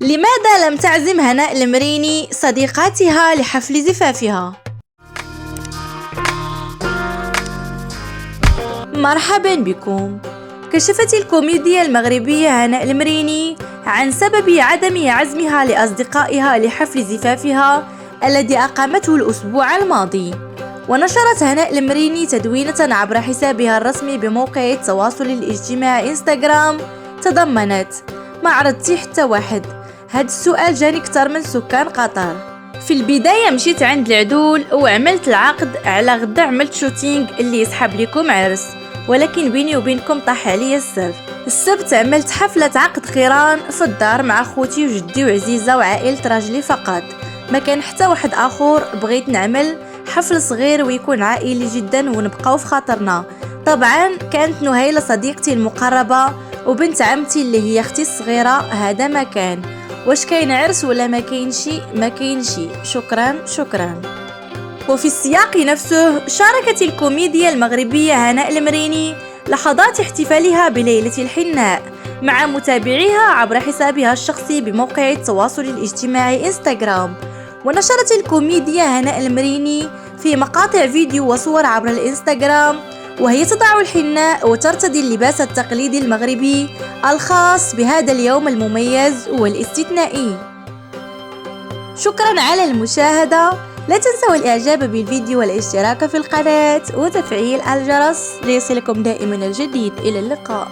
لماذا لم تعزم هناء المريني صديقاتها لحفل زفافها؟ مرحبا بكم. كشفت الكوميديا المغربية هناء المريني عن سبب عدم عزمها لأصدقائها لحفل زفافها الذي أقامته الأسبوع الماضي. ونشرت هناء المريني تدوينة عبر حسابها الرسمي بموقع التواصل الاجتماعي انستغرام تضمنت: ما عرضتي حتى واحد. هاد السؤال جاني كتر من سكان قطر. في البداية مشيت عند العدول وعملت العقد على غدا عملت شوتينج اللي يسحب لكم عرس، ولكن بيني وبينكم طاح عليا السر. السبت عملت حفلة عقد قران في الدار مع خوتي وجدي وعزيزة وعائلة راجلي فقط، ما كان حتى واحد اخر. بغيت نعمل حفل صغير ويكون عائلي جدا ونبقاو في خاطرنا. طبعا كانت نهيلة صديقتي المقربة وبنت عمتي اللي هي اختي الصغيرة. هذا ما كان. واش كاين عرس ولا ما كاينش؟ ما كاينش. شكرا. وفي السياق نفسه شاركت الكوميديا المغربية هناء المريني لحظات احتفالها بليلة الحناء مع متابعيها عبر حسابها الشخصي بموقع التواصل الاجتماعي انستغرام. ونشرت الكوميديا هناء المريني في مقاطع فيديو وصور عبر الانستغرام وهي تضع الحناء وترتدي اللباس التقليدي المغربي الخاص بهذا اليوم المميز والاستثنائي. شكرا على المشاهدة. لا تنسوا الاعجاب بالفيديو والاشتراك في القناة وتفعيل الجرس ليصلكم دائما الجديد. إلى اللقاء.